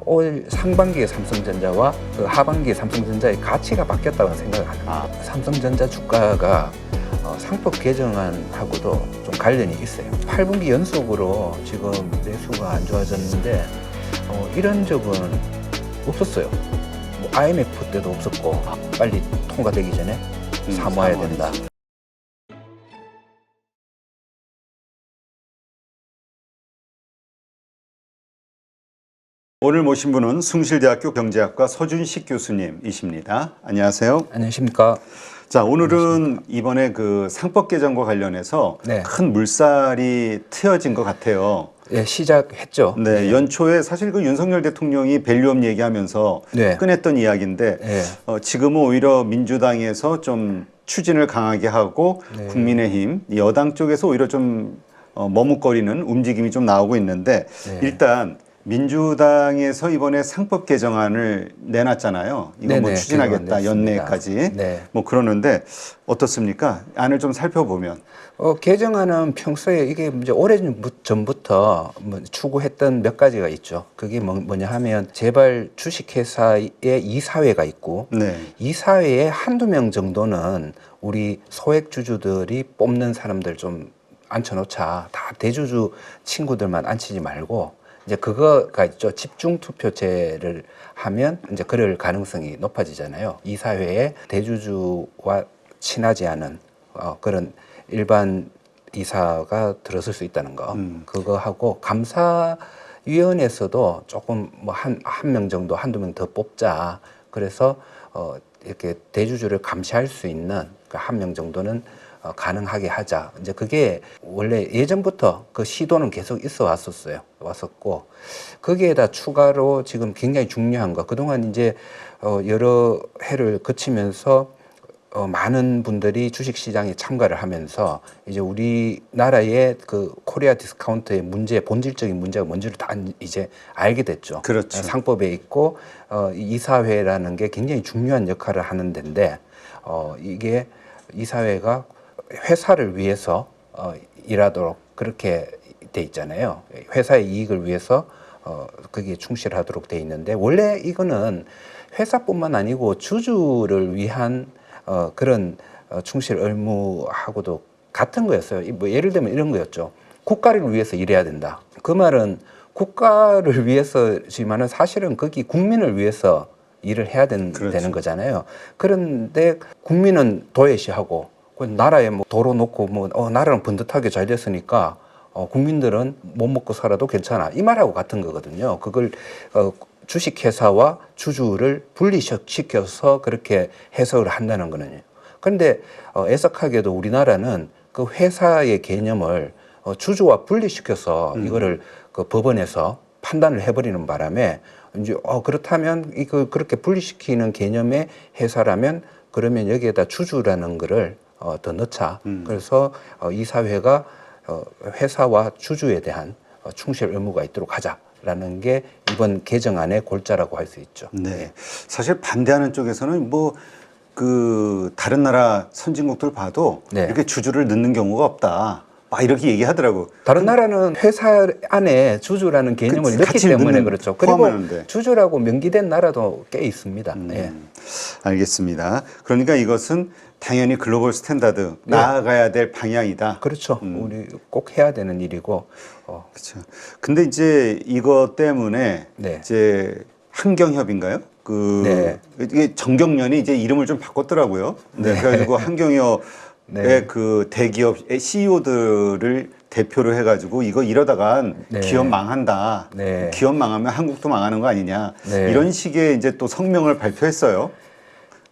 올 상반기의 삼성전자와 그 하반기의 삼성전자의 가치가 바뀌었다고 생각을 합니다. 삼성전자 주가가 상법 개정안하고도 좀 관련이 있어요. 8분기 연속으로 지금 매수가 안 좋아졌는데 이런 적은 없었어요. 뭐 IMF 때도 없었고 빨리 통과되기 전에 사모해야 된다. 오늘 모신 분은 숭실대학교 경제학과 서준식 교수님이십니다. 안녕하세요. 안녕하십니까. 자, 오늘은 이번에 그 상법 개정과 관련해서 네. 큰 물살이 트여진 것 같아요. 예, 시작했죠. 네, 연초에 사실 그 윤석열 대통령이 밸류업 얘기하면서 네. 꺼냈던 이야기인데 네. 지금은 오히려 민주당에서 좀 추진을 강하게 하고 네. 국민의힘 여당 쪽에서 오히려 좀 머뭇거리는 움직임이 좀 나오고 있는데 네. 일단 민주당에서 이번에 상법 개정안을 내놨잖아요. 이거 뭐 네네, 추진하겠다 개정안 연내까지. 네. 뭐 그러는데 어떻습니까? 안을 좀 살펴보면. 개정안은 평소에 이게 이제 오래전부터 뭐 추구했던 몇 가지가 있죠. 그게 뭐냐 하면 재벌 주식회사의 이사회가 있고 네. 이사회에 한두 명 정도는 우리 소액주주들이 뽑는 사람들 좀 앉혀놓자. 다 대주주 친구들만 앉히지 말고 이제 그거가 있죠. 집중투표제를 하면 이제 그럴 가능성이 높아지잖아요. 이사회에 대주주와 친하지 않은 그런 일반 이사가 들어설 수 있다는 거. 그거 하고 감사위원회에서도 조금 뭐 한 명 정도 한두 명 더 뽑자. 그래서 이렇게 대주주를 감시할 수 있는 한 명 정도는 가능하게 하자. 이제 그게 원래 예전부터 그 시도는 계속 왔었고, 거기에다 추가로 지금 굉장히 중요한 거, 그동안 이제 여러 해를 거치면서 많은 분들이 주식시장에 참가를 하면서 이제 우리나라의 그 코리아 디스카운트의 본질적인 문제가 뭔지를 다 이제 알게 됐죠. 그렇죠. 상법에 있고 이사회라는 게 굉장히 중요한 역할을 하는 데인데 이게 이사회가 회사를 위해서 일하도록 그렇게 돼 있잖아요. 회사의 이익을 위해서 그게 충실하도록 돼 있는데 원래 이거는 회사뿐만 아니고 주주를 위한 그런 충실 의무하고도 같은 거였어요. 뭐 예를 들면 이런 거였죠. 국가를 위해서 일해야 된다. 그 말은 국가를 위해서지만은 사실은 거기 국민을 위해서 일을 해야 그렇죠. 되는 거잖아요. 그런데 국민은 도외시하고 나라에 뭐 도로 놓고 뭐 나라는 번듯하게 잘 됐으니까 국민들은 못 먹고 살아도 괜찮아. 이 말하고 같은 거거든요. 그걸 주식회사와 주주를 분리시켜서 그렇게 해석을 한다는 거는요. 그런데 애석하게도 우리나라는 그 회사의 개념을 주주와 분리시켜서 이거를 그 법원에서 판단을 해버리는 바람에 이제 그렇다면 이거 그렇게 분리시키는 개념의 회사라면 그러면 여기에다 주주라는 거를 더 넣자. 그래서 이사회가 회사와 주주에 대한 충실 의무가 있도록 하자라는 게 이번 개정안의 골자라고 할 수 있죠. 네. 사실 반대하는 쪽에서는 뭐 그 다른 나라 선진국들 봐도 네. 이렇게 주주를 넣는 경우가 없다. 막 이렇게 얘기하더라고. 다른 나라는 회사 안에 주주라는 개념을 넣기 같이 때문에 넣는, 그렇죠. 그리고 포함하는데. 주주라고 명기된 나라도 꽤 있습니다. 예. 알겠습니다. 그러니까 이것은 당연히 글로벌 스탠다드 나아가야 될 방향이다. 그렇죠. 우리 꼭 해야 되는 일이고. 그렇죠. 근데 이제 이것 때문에 네. 이제 한경협인가요? 네. 이게 정경련이 이제 이름을 좀 바꿨더라고요. 네. 그래가지고 한경협의 네. 그 대기업 CEO들을 대표로 해가지고 이거 이러다간 네. 기업 망한다. 네. 기업 망하면 한국도 망하는 거 아니냐. 네. 이런 식의 이제 또 성명을 발표했어요.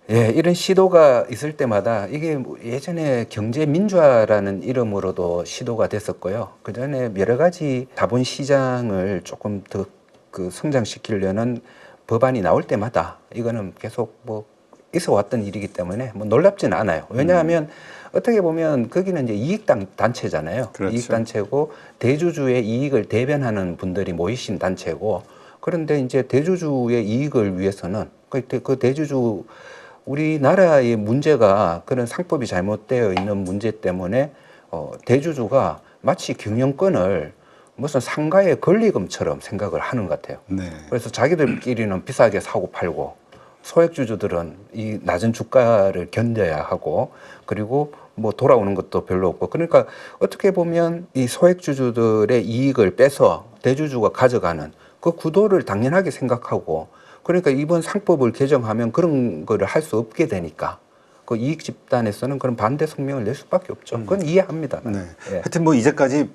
예, 이런 시도가 있을 때마다 이게 예전에 경제민주화라는 이름으로도 시도가 됐었고요. 그 전에 여러 가지 자본 시장을 조금 더 그 성장시키려는 법안이 나올 때마다 이거는 계속 뭐 있어 왔던 일이기 때문에 뭐 놀랍지는 않아요. 왜냐하면 어떻게 보면 거기는 이제 이익단체잖아요. 그렇죠. 이익단체고 대주주의 이익을 대변하는 분들이 모이신 단체고 그런데 이제 대주주의 이익을 위해서는 그 대주주 우리나라의 문제가 그런 상법이 잘못되어 있는 문제 때문에 대주주가 마치 경영권을 무슨 상가의 권리금처럼 생각을 하는 것 같아요. 네. 그래서 자기들끼리는 비싸게 사고 팔고 소액주주들은 이 낮은 주가를 견뎌야 하고 그리고 뭐 돌아오는 것도 별로 없고 그러니까 어떻게 보면 이 소액주주들의 이익을 빼서 대주주가 가져가는 그 구도를 당연하게 생각하고 그러니까 이번 상법을 개정하면 그런 거를 할 수 없게 되니까 그 이익 집단에서는 그런 반대 성명을 낼 수밖에 없죠. 그건 이해합니다. 네. 예. 하여튼 뭐 이제까지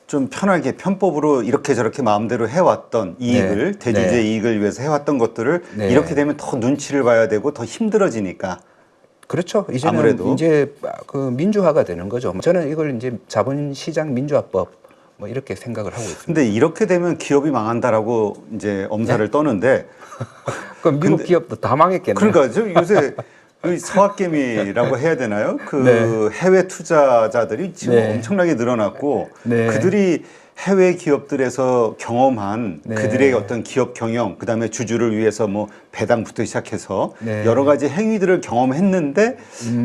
좀 편하게 편법으로 이렇게 저렇게 마음대로 해왔던 이익을 대주주의 이익을 위해서 해왔던 것들을 네. 이렇게 되면 더 눈치를 봐야 되고 더 힘들어지니까 그렇죠. 이제는 아무래도. 이제 그 민주화가 되는 거죠. 저는 이걸 이제 자본시장 민주화법 뭐 이렇게 생각을 하고 있습니다. 근데 이렇게 되면 기업이 망한다라고 이제 엄살을 떠는데 그럼 미국 기업도 다 망했겠네요. 그러니까 저 요새 그 서학개미라고 해야 되나요? 그 네. 해외 투자자들이 지금 네. 엄청나게 늘어났고 네. 그들이 해외 기업들에서 경험한 네. 그들의 어떤 기업 경영, 그다음에 주주를 위해서 뭐 배당부터 시작해서 네. 여러 가지 행위들을 경험했는데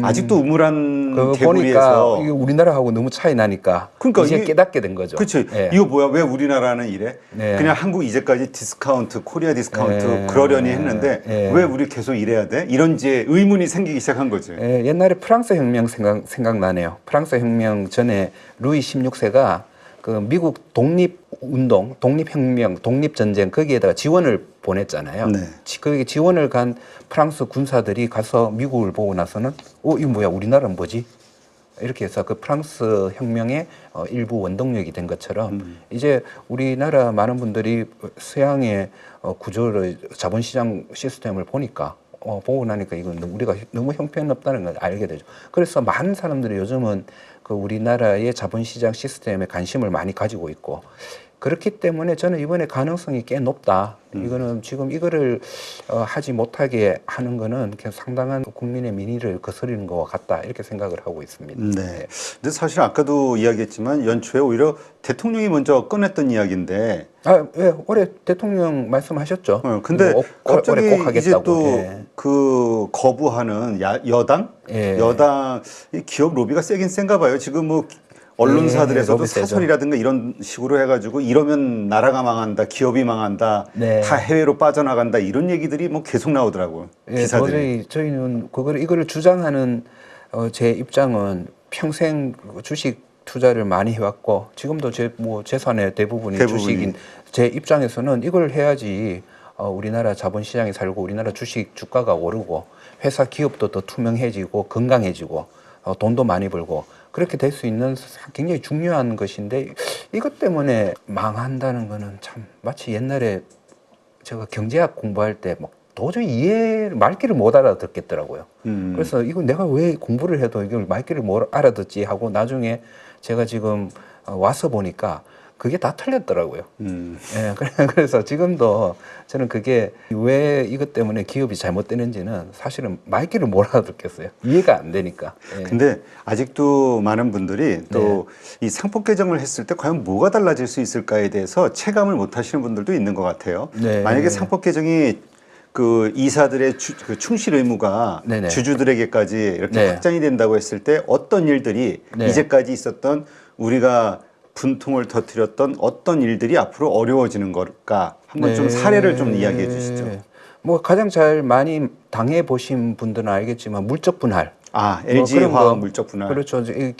아직도 우물한 그거 보니까 개구리에서 이게 우리나라하고 너무 차이 나니까 그러니까 이제 이게- 깨닫게 된 거죠. 그렇죠. 예. 이거 뭐야? 왜 우리나라는 이래? 네. 그냥 한국 이제까지 디스카운트, 코리아 디스카운트 네. 그러려니 했는데 네. 왜 우리 계속 이래야 돼? 이런 이제 의문이 생기기 시작한 거죠. 예, 옛날에 프랑스 혁명 생각나네요. 프랑스 혁명 전에 루이 16세가 그 미국 독립운동, 독립혁명, 독립전쟁 거기에다가 지원을 보냈잖아요. 네. 거기 지원을 간 프랑스 군사들이 가서 미국을 보고 나서는 이거 뭐야 우리나라는 뭐지? 이렇게 해서 그 프랑스 혁명의 일부 원동력이 된 것처럼 이제 우리나라 많은 분들이 서양의 구조를 자본시장 시스템을 보니까 보고 나니까 이건 우리가 너무 형편없다는 걸 알게 되죠. 그래서 많은 사람들이 요즘은 그 우리나라의 자본시장 시스템에 관심을 많이 가지고 있고 그렇기 때문에 저는 이번에 가능성이 꽤 높다. 이거는 지금 이거를 하지 못하게 하는 거는 그냥 상당한 국민의 민의를 거스르는 것과 같다 이렇게 생각을 하고 있습니다. 네. 근데 사실 아까도 이야기했지만 연초에 오히려 대통령이 먼저 꺼냈던 이야기인데 예, 올해 대통령 말씀하셨죠. 근데 이거 갑자기 올해 꼭 하겠다고. 이제 또 예. 그 거부하는 여당? 예. 여당 이 기업 로비가 세긴 센가 봐요. 지금 뭐 언론사들에서도 로비 세죠. 사설이라든가 이런 식으로 해가지고 이러면 나라가 망한다, 기업이 망한다, 네. 다 해외로 빠져나간다 이런 얘기들이 뭐 계속 나오더라고요. 예, 기사들이. 도저히 저희는 이거를 주장하는 제 입장은 평생 주식 투자를 많이 해왔고 지금도 제 재산의 대부분이 주식인 제 입장에서는 이걸 해야지 우리나라 자본시장이 살고 우리나라 주식 주가가 오르고 회사 기업도 더 투명해지고 건강해지고 돈도 많이 벌고 그렇게 될 수 있는 굉장히 중요한 것인데 이것 때문에 망한다는 거는 참 마치 옛날에 제가 경제학 공부할 때 막 도저히 말귀를 못 알아듣겠더라고요. 그래서 이거 내가 왜 공부를 해도 이걸 말귀를 못 알아듣지 하고 나중에 제가 지금 와서 보니까 그게 다 틀렸더라고요. 예, 그래서 지금도 저는 그게 왜 이것 때문에 기업이 잘못되는지는 사실은 말귀를 못 알아듣겠어요. 이해가 안 되니까. 예. 근데 아직도 많은 분들이 또 이 상법 개정을 했을 때 과연 뭐가 달라질 수 있을까에 대해서 체감을 못 하시는 분들도 있는 것 같아요. 네. 만약에 상법 개정이 그 이사들의 그 충실 의무가 네네. 주주들에게까지 이렇게 네. 확장이 된다고 했을 때 어떤 일들이 네. 이제까지 있었던 우리가 분통을 터뜨렸던 어떤 일들이 앞으로 어려워지는 걸까? 한번 좀 사례를 좀 이야기해 주시죠. 뭐 가장 잘 많이 당해 보신 분들은 알겠지만 물적 분할. LG 그런 거, 화학 물적 분할. 그렇죠. 이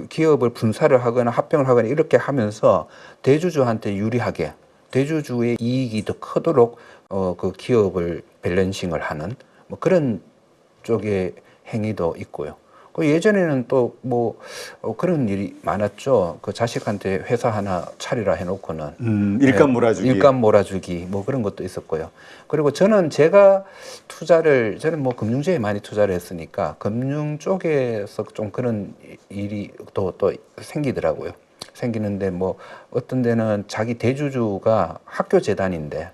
기업을 분사를 하거나 합병을 하거나 이렇게 하면서 대주주한테 유리하게 대주주의 이익이 더 크도록 그 기업을 밸런싱을 하는 뭐 그런 쪽의 행위도 있고요. 그 예전에는 또 그런 일이 많았죠. 그 자식한테 회사 하나 차리라 해놓고는 일감 몰아주기. 일감 몰아주기 뭐 그런 것도 있었고요. 그리고 저는 뭐 금융주에 많이 투자를 했으니까 금융 쪽에서 좀 그런 일이 또 생기더라고요. 생기는데 뭐 어떤 데는 자기 대주주가 학교 재단인데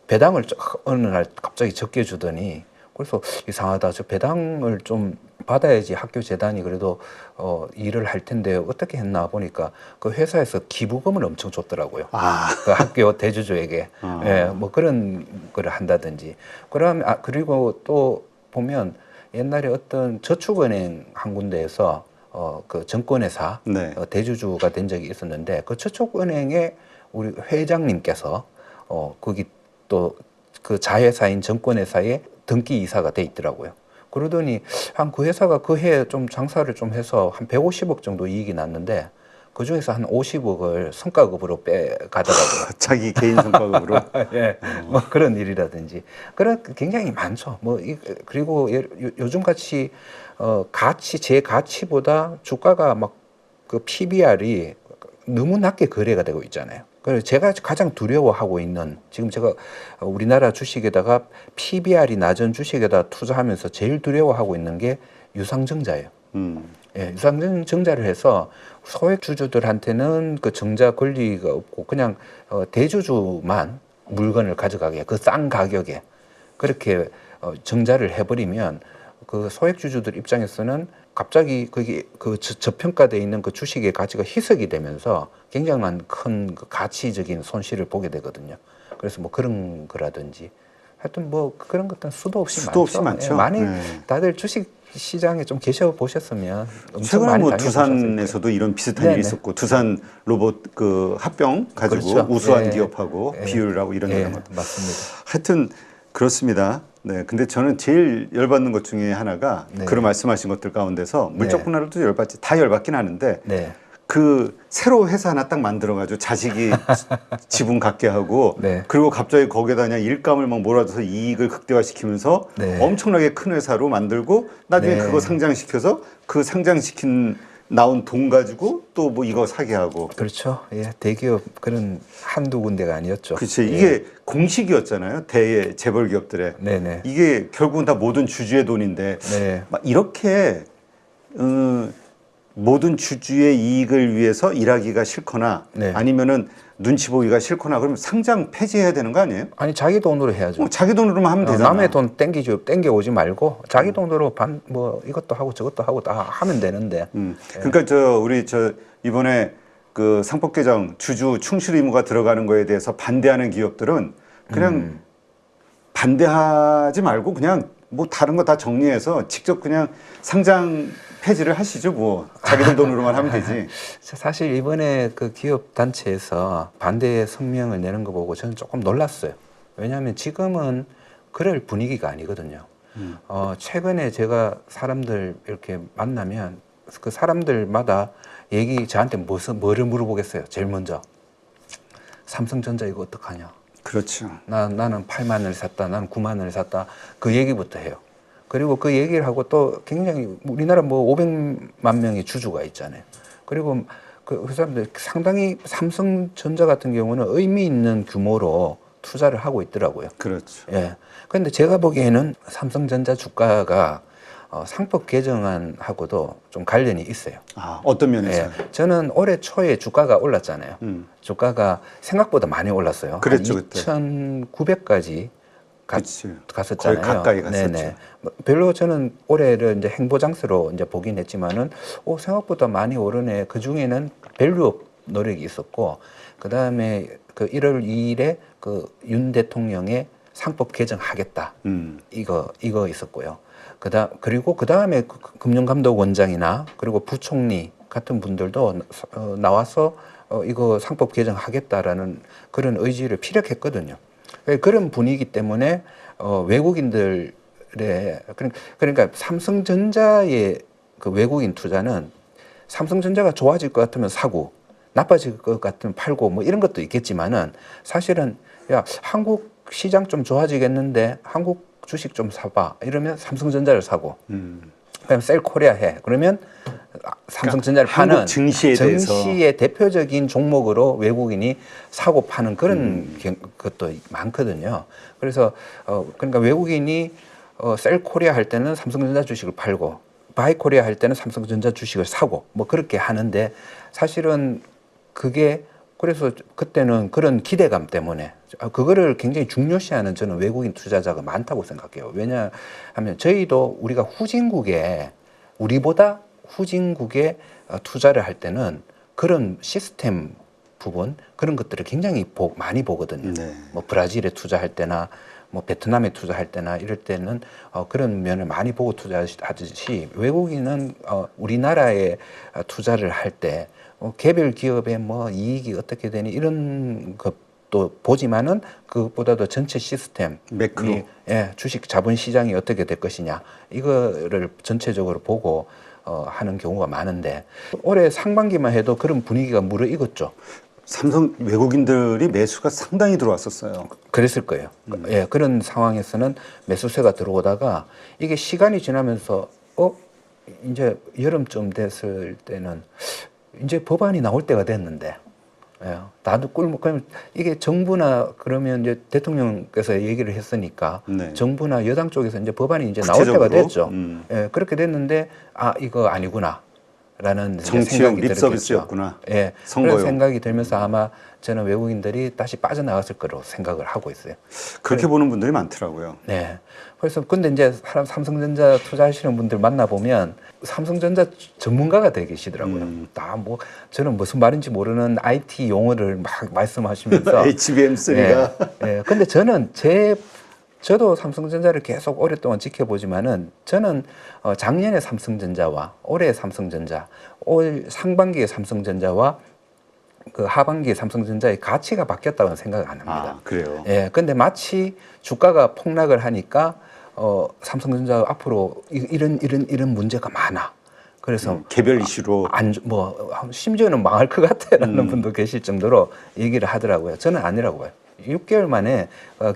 배당을 어느 날 갑자기 적게 주더니 그래서 이상하다. 저 배당을 좀 받아야지 학교 재단이 그래도 일을 할 텐데 어떻게 했나 보니까 그 회사에서 기부금을 엄청 줬더라고요. 그 학교 대주주에게. 예, 뭐 그런 거를 한다든지. 그리고 또 보면 옛날에 어떤 저축은행 한 군데에서 그 증권회사 네. 대주주가 된 적이 있었는데 그 저축은행의 우리 회장님께서 거기 또 그 자회사인 증권회사의 등기 이사가 돼 있더라고요. 그러더니 한 그 회사가 그 해에 좀 장사를 좀 해서 한 150억 정도 이익이 났는데 그 중에서 한 50억을 성과급으로 빼가더라고요. 자기 개인 성과급으로. 예, 뭐 그런 일이라든지 그런 굉장히 많죠. 그리고 요즘 같이 가치 제 가치보다 주가가 막 그 PBR이 너무 낮게 거래가 되고 있잖아요. 그래서 제가 가장 두려워하고 있는 지금 제가 우리나라 주식에다가 PBR이 낮은 주식에다 투자하면서 제일 두려워하고 있는 게 유상증자예요. 예, 유상증자를 해서 소액 주주들한테는 그 증자 권리가 없고 그냥 대주주만 물건을 가져가게 그 싼 가격에 그렇게 증자를 해버리면 그 소액 주주들 입장에서는 갑자기 그게 그 저평가돼 있는 그 주식의 가치가 희석이 되면서 굉장한 큰 그 가치적인 손실을 보게 되거든요. 그래서 뭐 그런 거라든지 하여튼 뭐 그런 것들은 수도 없이 많죠. 예, 많이 다들 주식 시장에 좀 계셔 보셨으면 최근에 뭐 두산에서도 이런 비슷한 네네. 일이 있었고 두산 로봇 그 합병 가지고 그렇죠. 우수한 예. 기업하고 예. 비유를 하고 이런 예, 것. 맞습니다. 하여튼 그렇습니다. 네, 근데 저는 제일 열받는 것 중에 하나가 네. 그런 말씀하신 것들 가운데서 물적 네. 분할도 열받지 다 열받긴 하는데 네. 그 새로 회사 하나 딱 만들어가지고 자식이 지분 갖게 하고 네. 그리고 갑자기 거기에다 그냥 일감을 막 몰아줘서 이익을 극대화시키면서 네. 엄청나게 큰 회사로 만들고 나중에 네. 그거 상장시켜서 그 상장시킨 나온 돈 가지고 또 뭐 이거 사게 하고. 그렇죠. 예, 대기업 그런 한두 군데가 아니었죠. 그렇지. 예. 이게 공식이었잖아요. 대 재벌 기업들의. 네네. 이게 결국은 다 모든 주주의 돈인데 네. 막 이렇게 모든 주주의 이익을 위해서 일하기가 싫거나 네. 아니면은 눈치 보기가 싫거나 그러면 상장 폐지해야 되는 거 아니에요? 아니 자기 돈으로 해야죠. 자기 돈으로만 하면 되잖아. 남의 돈 땡겨 오지 말고 자기 돈으로 뭐 이것도 하고 저것도 하고 다 하면 되는데. 그러니까 우리 이번에 그 상법 개정 주주 충실 의무가 들어가는 거에 대해서 반대하는 기업들은 그냥 반대하지 말고 그냥 뭐 다른 거 다 정리해서 직접 그냥 상장 폐지를 하시죠. 뭐 자기들 돈으로만 하면 되지. 사실 이번에 그 기업 단체에서 반대 성명을 내는 거 보고 저는 조금 놀랐어요. 왜냐하면 지금은 그럴 분위기가 아니거든요. 최근에 제가 사람들 이렇게 만나면 그 사람들마다 저한테 뭐를 물어보겠어요. 제일 먼저 삼성전자 이거 어떡하냐. 그렇죠. 나는 8만 원을 샀다. 나는 9만 원을 샀다. 그 얘기부터 해요. 그리고 그 얘기를 하고 또 굉장히 우리나라 뭐 500만 명의 주주가 있잖아요. 그리고 그 사람들 상당히 삼성전자 같은 경우는 의미 있는 규모로 투자를 하고 있더라고요. 그렇죠. 예. 그런데 제가 보기에는 삼성전자 주가가 상법 개정안하고도 좀 관련이 있어요. 아, 어떤 면에서? 예. 저는 올해 초에 주가가 올랐잖아요. 주가가 생각보다 많이 올랐어요. 그랬죠, 한 2,900까지 갔었잖아요. 거의 가까이 갔었죠. 네네. 별로 저는 올해를 이제 행보장세로 이제 보긴 했지만은 생각보다 많이 오르네. 그 중에는 밸류업 노력이 있었고, 그 다음에 그 1월 2일에 그 윤 대통령의 상법 개정하겠다. 이거 있었고요. 그리고 그 다음에 금융감독원장이나 그리고 부총리 같은 분들도 나와서 이거 상법 개정하겠다라는 그런 의지를 피력했거든요. 그런 분위기 때문에 외국인들의 그러니까 삼성전자의 그 외국인 투자는 삼성전자가 좋아질 것 같으면 사고 나빠질 것 같으면 팔고 뭐 이런 것도 있겠지만은 사실은 야 한국 시장 좀 좋아지겠는데 한국 주식 좀 사봐 이러면 삼성전자를 사고 그다음에 셀코리아 해 그러면 삼성전자를 그러니까 파는 증시의 대표적인 종목으로 외국인이 사고 파는 그런 것도 많거든요. 그래서 그러니까 외국인이 셀코리아 할 때는 삼성전자 주식을 팔고 바이코리아 할 때는 삼성전자 주식을 사고 뭐 그렇게 하는데 사실은 그게 그래서 그때는 그런 기대감 때문에 그거를 굉장히 중요시하는 저는 외국인 투자자가 많다고 생각해요. 왜냐하면 저희도 우리보다 후진국에 투자를 할 때는 그런 시스템 부분 그런 것들을 굉장히 많이 보거든요. 네. 뭐 브라질에 투자할 때나 뭐 베트남에 투자할 때나 이럴 때는 그런 면을 많이 보고 투자하듯이 외국인은 우리나라에 투자를 할 때 개별 기업의 뭐 이익이 어떻게 되니 이런 것도 보지만은 그것보다도 전체 시스템, 매크로. 예, 주식 자본 시장이 어떻게 될 것이냐 이거를 전체적으로 보고 하는 경우가 많은데 올해 상반기만 해도 그런 분위기가 무르익었죠. 삼성 외국인들이 매수가 상당히 들어왔었어요. 그랬을 거예요. 예, 그런 상황에서는 매수세가 들어오다가 이게 시간이 지나면서 이제 여름쯤 됐을 때는 이제 법안이 나올 때가 됐는데 예, 나도 그럼 이게 정부나 그러면 이제 대통령께서 얘기를 했으니까 네. 정부나 여당 쪽에서 이제 법안이 이제 나올 때가 구체적으로? 됐죠. 예, 그렇게 됐는데 이거 아니구나. 라는 정치용 생각이 립 서비스였구나. 예, 선거용. 그런 생각이 들면서 아마 저는 외국인들이 다시 빠져나갔을 거라고 생각을 하고 있어요. 그렇게 보는 분들이 많더라고요. 네. 그래서 근데 이제 삼성전자 투자하시는 분들 만나보면 삼성전자 전문가가 되게 계시더라고요. 다 뭐 저는 무슨 말인지 모르는 IT 용어를 막 말씀하시면서 HBM3가. 예. 근데 저도 삼성전자를 계속 오랫동안 지켜보지만은 저는 작년에 삼성전자와 올해 삼성전자, 올 상반기의 삼성전자와 그 하반기에 삼성전자의 가치가 바뀌었다고는 생각 안 합니다. 그래요. 예, 근데 마치 주가가 폭락을 하니까 삼성전자 앞으로 이런 문제가 많아. 그래서 개별 이슈로. 심지어는 망할 것 같아라는 분도 계실 정도로 얘기를 하더라고요. 저는 아니라고 봐요. 6개월 만에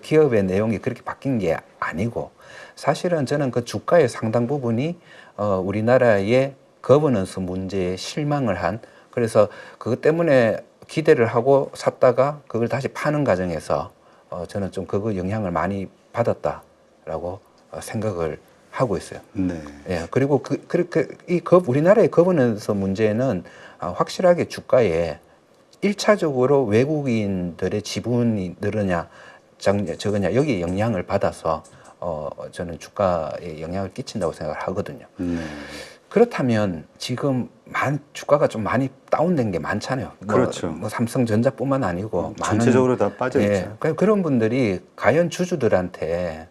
기업의 내용이 그렇게 바뀐 게 아니고 사실은 저는 그 주가의 상당 부분이 우리나라의 거버넌스 문제에 실망을 한 그래서 그것 때문에 기대를 하고 샀다가 그걸 다시 파는 과정에서 저는 좀 그거 영향을 많이 받았다라고 생각을 하고 있어요. 네. 예, 그리고 그렇게 우리나라의 거버넌스 문제는 확실하게 주가에 1차적으로 외국인들의 지분이 늘으냐 적으냐 여기에 영향을 받아서 저는 주가에 영향을 끼친다고 생각을 하거든요. 그렇다면 지금 주가가 좀 많이 다운된 게 많잖아요. 그렇죠. 뭐 삼성전자뿐만 아니고 전체적으로 다 빠져있죠. 예, 그런 분들이 과연 주주들한테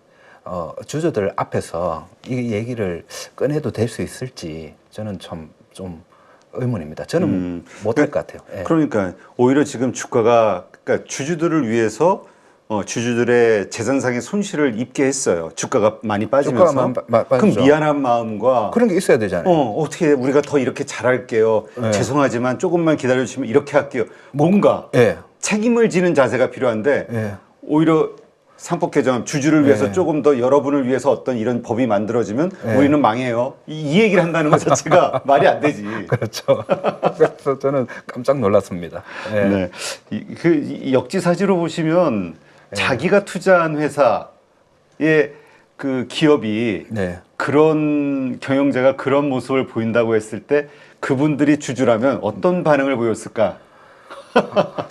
주주들 앞에서 이 얘기를 꺼내도 될 수 있을지 저는 좀 의문입니다. 저는 못할 것 같아요. 예. 그러니까 오히려 지금 주가가 그러니까 주주들을 위해서 주주들의 재산상의 손실을 입게 했어요. 주가가 많이 빠지면서. 그럼 빠지죠. 미안한 마음과 그런 게 있어야 되잖아요. 어떻게 우리가 더 이렇게 잘할게요. 네. 죄송하지만 조금만 기다려주시면 이렇게 할게요. 뭔가 예. 책임을 지는 자세가 필요한데 예. 오히려 상법 개정 주주를 위해서 네. 조금 더 여러분을 위해서 어떤 이런 법이 만들어지면 네. 우리는 망해요. 이 얘기를 한다는 것 자체가 말이 안 되지. 그렇죠. 그래서 저는 깜짝 놀랐습니다. 예. 네. 이 역지사지로 보시면 자기가 투자한 회사의 그 기업이 네. 그런 경영자가 그런 모습을 보인다고 했을 때 그분들이 주주라면 어떤 반응을 보였을까?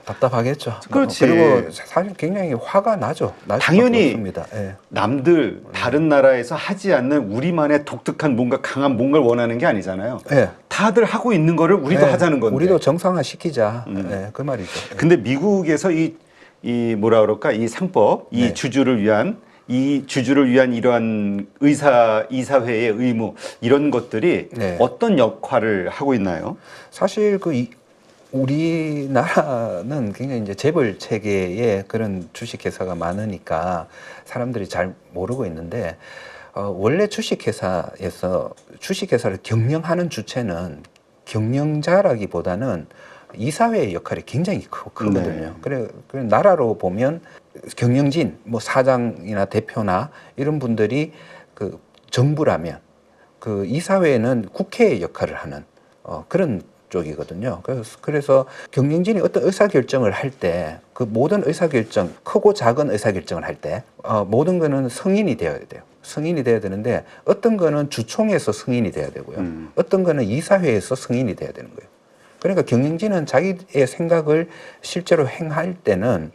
답답하겠죠. 그렇지. 그리고 사실 굉장히 화가 나죠. 당연히 없습니다. 예. 남들 다른 나라에서 하지 않는 우리만의 독특한 뭔가 강한 뭔가를 원하는 게 아니잖아요. 예. 다들 하고 있는 거를 우리도 예. 하자는 건데. 우리도 정상화 시키자. 예. 그 말이죠. 예. 근데 미국에서 이 뭐라 그럴까 이 상법, 이 네. 주주를 위한 이러한 이사회의 의무 이런 것들이 네. 어떤 역할을 하고 있나요? 사실 우리나라는 굉장히 이제 재벌 체계에 그런 주식회사가 많으니까 사람들이 잘 모르고 있는데 원래 주식회사를 경영하는 주체는 경영자라기보다는 이사회의 역할이 굉장히 크거든요. 네. 그래 나라로 보면 경영진, 뭐 사장이나 대표나 이런 분들이 그 정부라면 그 이사회는 국회의 역할을 하는 그런 쪽이거든요. 그래서 경영진이 어떤 의사결정을 할 때 그 모든 의사결정, 크고 작은 의사결정을 할 때 모든 거는 승인이 되어야 돼요. 승인이 돼야 되는데 어떤 거는 주총에서 승인이 돼야 되고요. 어떤 거는 이사회에서 승인이 돼야 되는 거예요. 그러니까 경영진은 자기의 생각을 실제로 행할 때는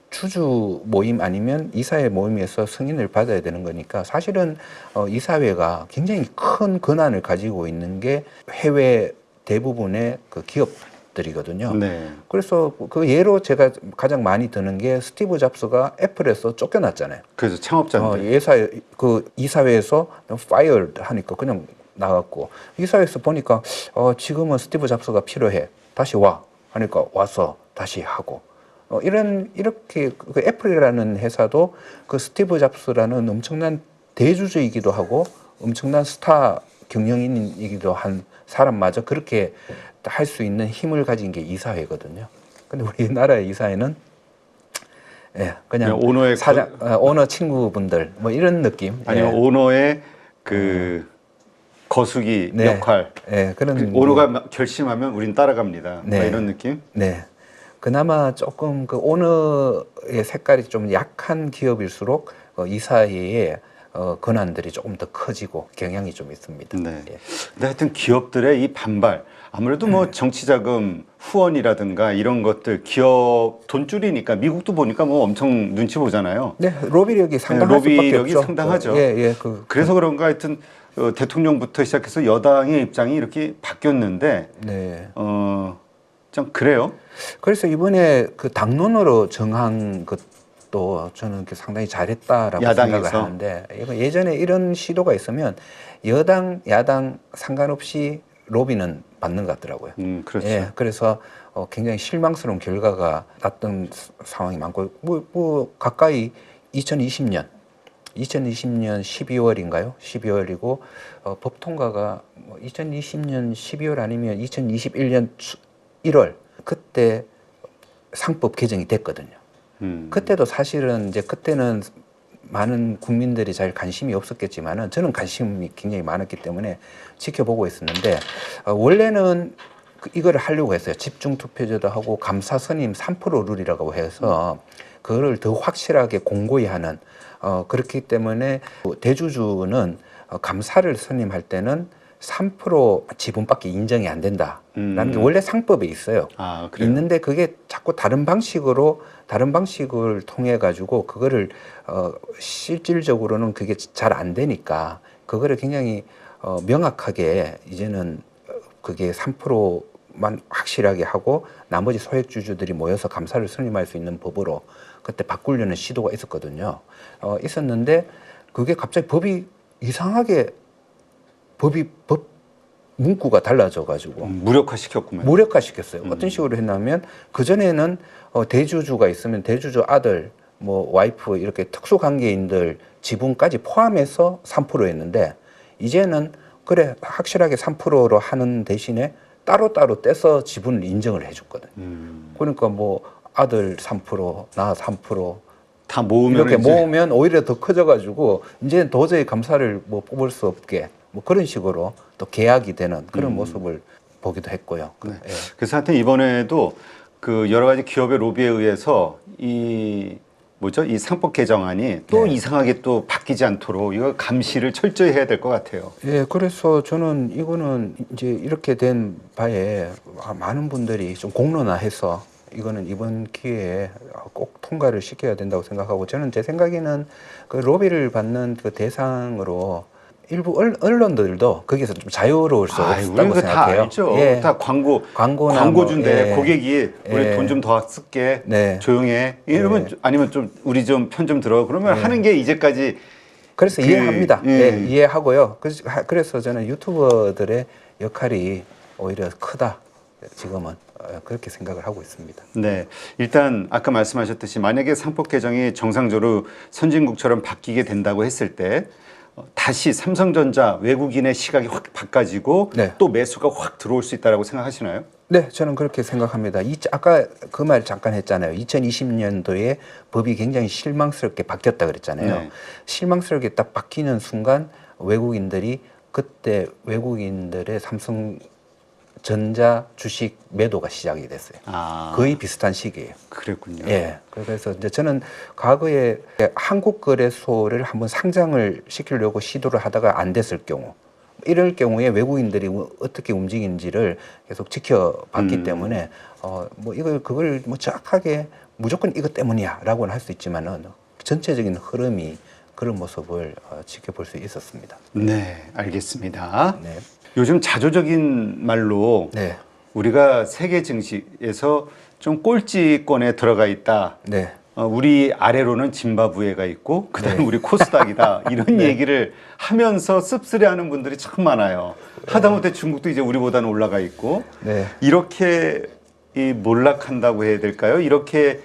주주 모임 아니면 이사회 모임에서 승인을 받아야 되는 거니까 사실은 이사회가 굉장히 큰 권한을 가지고 있는 게 해외 대부분의 그 기업 기업들이거든요. 네. 그래서 그 예로 제가 가장 많이 드는 게 스티브 잡스가 애플에서 쫓겨났잖아요. 그래서 창업자인데. 예사회 그 이사회에서 fired 하니까 그냥 나갔고 이사회에서 보니까 지금은 스티브 잡스가 필요해 다시 와 하니까 와서 다시 하고 이렇게 그 애플이라는 회사도 그 스티브 잡스라는 엄청난 대주주이기도 하고 엄청난 스타 경영인이기도 한 사람마저 그렇게 할 수 있는 힘을 가진 게 이사회거든요. 근데 우리나라의 이사회는 그냥 오너의 사장, 오너 친구분들 뭐 이런 느낌. 아니면 오너의 그 거수기 네. 역할. 그런 오너가 결심하면 우린 따라갑니다. 네. 뭐 이런 느낌? 네. 그나마 조금 그 오너의 색깔이 좀 약한 기업일수록 이사회의 권한들이 조금 더 커지고 경향이 좀 있습니다. 네. 예. 근데 하여튼 기업들의 이 반발, 아무래도 뭐 정치자금 후원이라든가 이런 것들 기업 돈줄이니까 미국도 보니까 뭐 엄청 눈치 보잖아요. 네, 로비력이 상당할 수밖에 로비력이 없죠. 상당하죠. 예. 그래서 그런가 하여튼 대통령부터 시작해서 여당의 입장이 이렇게 바뀌었는데 네. 좀 그래요. 그래서 이번에 그 당론으로 정한 것도 저는 상당히 잘했다라고 야당에서? 생각을 하는데 이거 예전에 이런 시도가 있으면 여당, 야당 상관없이 로비는 받는 것 같더라고요. 그렇죠. 예, 그래서 굉장히 실망스러운 결과가 났던 상황이 많고 뭐 가까이 2020년 12월인가요? 12월이고 법 통과가 뭐 2020년 12월 아니면 2021년 1월 그때 상법 개정이 됐거든요. 그때도 사실은 이제 그때는 많은 국민들이 잘 관심이 없었겠지만은 저는 관심이 굉장히 많았기 때문에 지켜보고 있었는데 원래는 이거를 하려고 했어요. 집중 투표제도 하고 감사 선임 3% 룰이라고 해서 그거를 더 확실하게 공고히 하는 그렇기 때문에 대주주는 감사를 선임할 때는 3% 지분밖에 인정이 안 된다라는 게 원래 상법에 있어요. 아, 그래요? 있는데 그게 자꾸 다른 방식을 통해 가지고 그거를 실질적으로는 그게 잘 안 되니까 그거를 굉장히 명확하게 이제는 그게 3%만 확실하게 하고 나머지 소액주주들이 모여서 감사를 선임할 수 있는 법으로 그때 바꾸려는 시도가 있었거든요. 있었는데 그게 갑자기 법이 이상하게 법 문구가 달라져 가지고 무력화시켰구만. 무력화시켰어요. 어떤 식으로 했냐면 그전에는 대주주가 있으면 대주주 아들, 뭐 와이프 이렇게 특수관계인들 지분까지 포함해서 3%였는데 이제는 그래 확실하게 3%로 하는 대신에 따로따로 떼서 지분을 인정을 해줬거든요. 그러니까 뭐 아들 3%, 나 3%, 다 모으면 이렇게 이제 모으면 오히려 더 커져가지고 이제 도저히 감사를 뭐 뽑을 수 없게 뭐 그런 식으로 또 계약이 되는 그런 모습을 보기도 했고요. 네. 예. 그래서 하여튼 이번에도 그 여러 가지 기업의 로비에 의해서 이 상법 개정안이 또 네. 이상하게 또 바뀌지 않도록 이거 감시를 철저히 해야 될 것 같아요. 예, 그래서 저는 이거는 이제 이렇게 된 바에 많은 분들이 좀 공론화해서 이거는 이번 기회에 꼭 통과를 시켜야 된다고 생각하고 저는 제 생각에는 그 로비를 받는 그 대상으로 일부 언론들도 거기서 좀 자유로울 수 우리 없다고 그거 다 생각해요. 알죠. 예. 다 광고나 광고주인데 뭐, 예. 고객이 우리 예. 돈 좀 더 쓸게. 네. 조용해. 이러면 아니면 좀 우리 좀 편 좀 들어. 그러면 하는 게 이제까지 그래서 이해합니다. 예. 예, 이해하고요. 그래서 저는 유튜버들의 역할이 오히려 크다. 지금은 그렇게 생각을 하고 있습니다. 네, 일단 아까 말씀하셨듯이 만약에 상법 개정이 정상적으로 선진국처럼 바뀌게 된다고 했을 때 다시 삼성전자 외국인의 시각이 확 바꿔지고 네. 또 매수가 확 들어올 수 있다라고 생각하시나요? 네, 저는 그렇게 생각합니다. 아까 그 말 잠깐 했잖아요. 2020년도에 법이 굉장히 실망스럽게 바뀌었다 그랬잖아요. 네. 실망스럽게 딱 바뀌는 순간 외국인들이 그때 외국인들의 삼성전자 주식 매도가 시작이 됐어요. 거의 비슷한 시기예요. 그랬군요. 예. 그래서 이제 저는 과거에 한국거래소를 한번 상장을 시키려고 시도를 하다가 안 됐을 경우, 이럴 경우에 외국인들이 어떻게 움직이는지를 계속 지켜봤기 때문에 뭐 그걸 뭐 정확하게 무조건 이것 때문이야라고는 할 수 있지만은 전체적인 흐름이 그런 모습을 지켜볼 수 있었습니다. 네, 알겠습니다. 네. 요즘 자조적인 말로 네. 우리가 세계 증시에서 좀 꼴찌권에 들어가 있다. 네. 우리 아래로는 짐바브웨가 있고 그다음에 우리 코스닥이다. 이런 얘기를 하면서 씁쓸해하는 분들이 참 많아요. 하다못해 중국도 이제 우리보다는 올라가 있고 네. 이렇게 이 몰락한다고 해야 될까요? 이렇게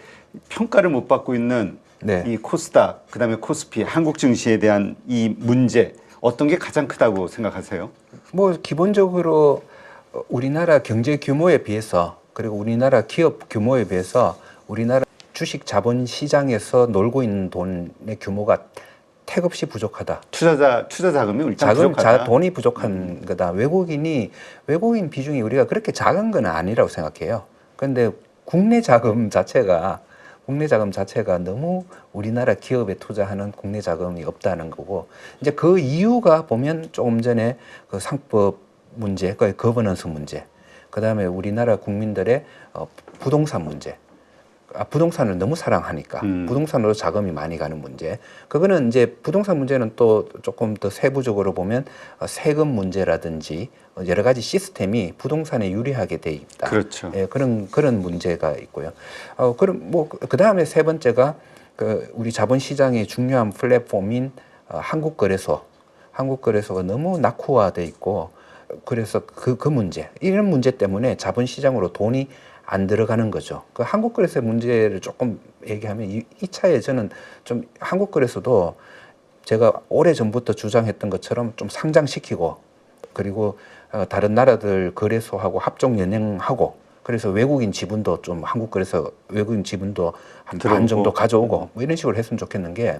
평가를 못 받고 있는 네. 이 코스닥, 그다음에 코스피, 한국 증시에 대한 이 문제 어떤 게 가장 크다고 생각하세요? 뭐 기본적으로 우리나라 경제 규모에 비해서 그리고 우리나라 기업 규모에 비해서 우리나라 주식 자본 시장에서 놀고 있는 돈의 규모가 택없이 부족하다. 투자 자금이 일단 부족하다. 돈이 부족한 거다. 외국인 비중이 우리가 그렇게 작은 건 아니라고 생각해요. 그런데 국내 자금 자체가 너무 우리나라 기업에 투자하는 국내 자금이 없다는 거고, 이제 그 이유가 보면 조금 전에 그 상법 문제, 그 거버넌스 문제, 그 다음에 우리나라 국민들의 부동산 문제. 부동산을 너무 사랑하니까 부동산으로 자금이 많이 가는 문제. 그거는 이제 부동산 문제는 또 조금 더 세부적으로 보면 세금 문제라든지 여러 가지 시스템이 부동산에 유리하게 돼 있다. 그렇죠. 예, 그런 문제가 있고요. 그럼 뭐 그 다음에 세 번째가 그 우리 자본시장의 중요한 플랫폼인 한국거래소가 너무 낙후화돼 있고, 그래서 그 문제, 이런 문제 때문에 자본시장으로 돈이 안 들어가는 거죠. 그 한국거래소 문제를 조금 얘기하면 이 차에 저는 좀 한국거래소도 제가 오래전부터 주장했던 것처럼 좀 상장시키고, 그리고 다른 나라들 거래소하고 합종 연행하고, 그래서 외국인 지분도 좀 한국거래소 외국인 지분도 한 반 정도 가져오고 뭐 이런 식으로 했으면 좋겠는 게,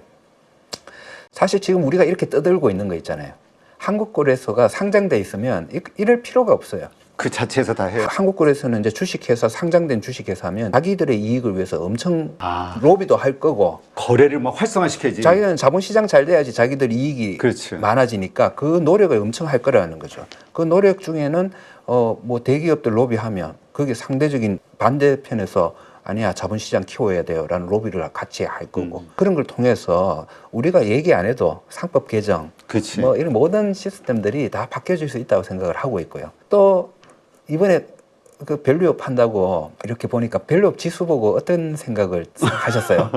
사실 지금 우리가 이렇게 떠들고 있는 거 있잖아요. 한국거래소가 상장돼 있으면 이럴 필요가 없어요. 그 자체에서 다 해요. 한국거래소는 이제 주식회사, 상장된 주식회사면 자기들의 이익을 위해서 엄청 로비도 할 거고, 거래를 막 활성화시켜야지. 자기는 자본시장 잘 돼야지 자기들 이익이 그렇지. 많아지니까 그 노력을 엄청 할 거라는 거죠. 그 노력 중에는 뭐 대기업들 로비하면 그게 상대적인 반대편에서 아니야, 자본시장 키워야 돼요라는 로비를 같이 할 거고, 그런 걸 통해서 우리가 얘기 안 해도 상법 개정, 그치. 뭐 이런 모든 시스템들이 다 바뀌어질 수 있다고 생각을 하고 있고요. 또 이번에 그 밸류업 한다고 이렇게 보니까 밸류업 지수 보고 어떤 생각을 하셨어요?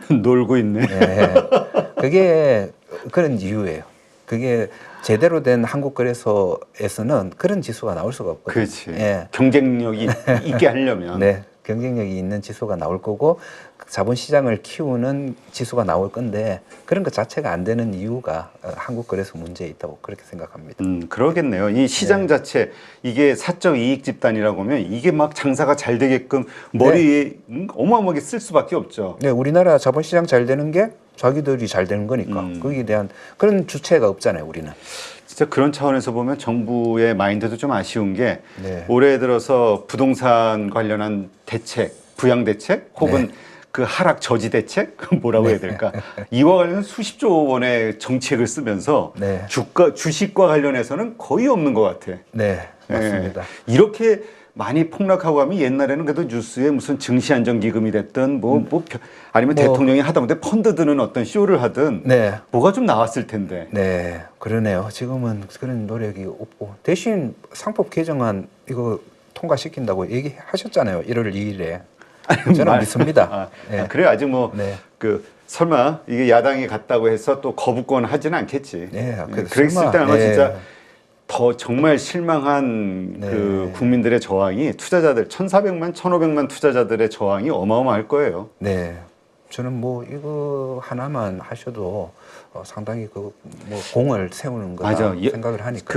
놀고 있네. 네, 그게 그런 이유예요. 그게 제대로 된 한국거래소에서는 그런 지수가 나올 수가 없거든요. 그렇지. 예. 경쟁력이 있게 하려면. 네, 경쟁력이 있는 지수가 나올 거고 자본시장을 키우는 지수가 나올 건데, 그런 것 자체가 안 되는 이유가 한국거래소 문제에 있다고 그렇게 생각합니다. 그러겠네요. 이 시장 자체, 이게 사적 이익 집단이라고 하면 이게 막 장사가 잘 되게끔 머리에 어마어마하게 쓸 수밖에 없죠. 네, 우리나라 자본시장 잘 되는 게 자기들이 잘 되는 거니까 거기에 대한 그런 주체가 없잖아요, 우리는. 진짜 그런 차원에서 보면 정부의 마인드도 좀 아쉬운 게 네. 올해 들어서 부동산 관련한 대책, 부양 대책 혹은 그 하락 저지 대책 뭐라고 해야 될까? 이와 관련해서 수십조 원의 정책을 쓰면서 네. 주식과 관련해서는 거의 없는 것 같아. 네, 맞습니다. 이렇게 많이 폭락하고 하면 옛날에는 그래도 뉴스에 무슨 증시안정기금이 됐든 아니면 대통령이 하다못해 펀드 드는 어떤 쇼를 하든 네. 뭐가 좀 나왔을 텐데. 네, 그러네요. 지금은 그런 노력이 없고, 대신 상법 개정안 이거 통과시킨다고 얘기하셨잖아요. 1월 2일에. 저는 믿습니다. 네. 그래 아직 뭐 네. 설마 이게 야당이 갔다고 해서 또 거부권 하지는 않겠지. 네, 그랬을 때 아마 네. 진짜 더 정말 실망한 네. 그 국민들의 저항이, 투자자들 1,400만, 1,500만 투자자들의 저항이 어마어마할 거예요. 네, 저는 뭐 이거 하나만 하셔도 상당히 뭐 공을 세우는 거다 맞아. 생각을 하니까.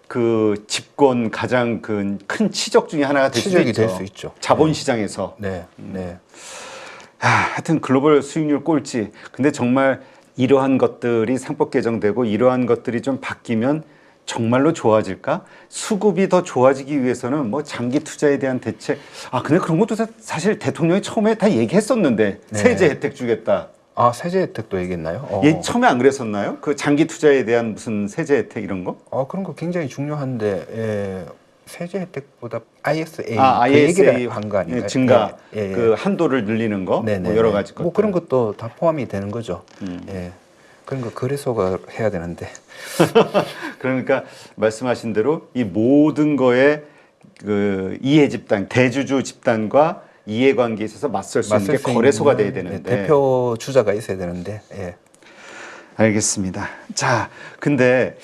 그 집권 가장 큰 치적 중에 하나가 될 수도 치적이 있죠. 될 수 있죠. 자본시장에서. 네, 네. 하여튼 글로벌 수익률 꼴찌. 근데 정말 이러한 것들이 상법 개정되고 이러한 것들이 좀 바뀌면 정말로 좋아질까? 수급이 더 좋아지기 위해서는 뭐 장기 투자에 대한 대책. 근데 그런 것도 사실 대통령이 처음에 다 얘기했었는데 네. 세제 혜택 주겠다. 세제 혜택도 얘기했나요? 처음에 안 그랬었나요? 그 장기 투자에 대한 무슨 세제 혜택 이런 거? 그런 거 굉장히 중요한데, 예, 세제 혜택보다 ISA, ISA 얘기를 한 거 아닌가요? 증가, 예, 예. 그 한도를 늘리는 거, 네네. 뭐 여러 가지 것들. 뭐 그런 것도 다 포함이 되는 거죠. 예, 그런 거 거래소가 해야 되는데. 그러니까 말씀하신 대로 이 모든 거에 그 이해 집단, 대주주 집단과 이해관계에 있어서 맞설 수 있는 게 거래소가 돼야 되는데 대표 주자가 있어야 되는데 예. 알겠습니다. 자, 근데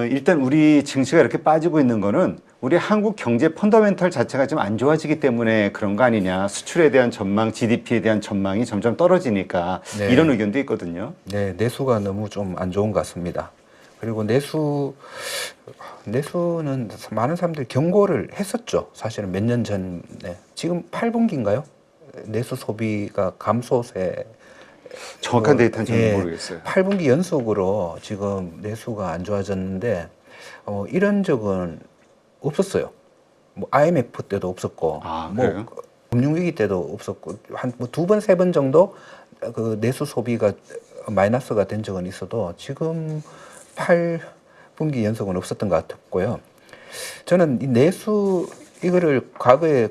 일단 우리 증시가 이렇게 빠지고 있는 거는 우리 한국 경제 펀더멘털 자체가 좀 안 좋아지기 때문에 그런 거 아니냐. 수출에 대한 전망, GDP에 대한 전망이 점점 떨어지니까 네. 이런 의견도 있거든요. 네, 내수가 너무 좀 안 좋은 것 같습니다. 그리고 내수는 많은 사람들이 경고를 했었죠. 사실은 몇 년 전에. 지금 8분기인가요? 내수 소비가 감소세. 정확한 데이터는 저는 예, 모르겠어요. 8분기 연속으로 지금 내수가 안 좋아졌는데 이런 적은 없었어요. 뭐 IMF 때도 없었고, 아, 뭐 그래요? 금융위기 때도 없었고 한 뭐 두 번 세 번 정도 그 내수 소비가 마이너스가 된 적은 있어도 지금 8분기 연속은 없었던 것 같았고요. 저는 이 내수 이거를 과거에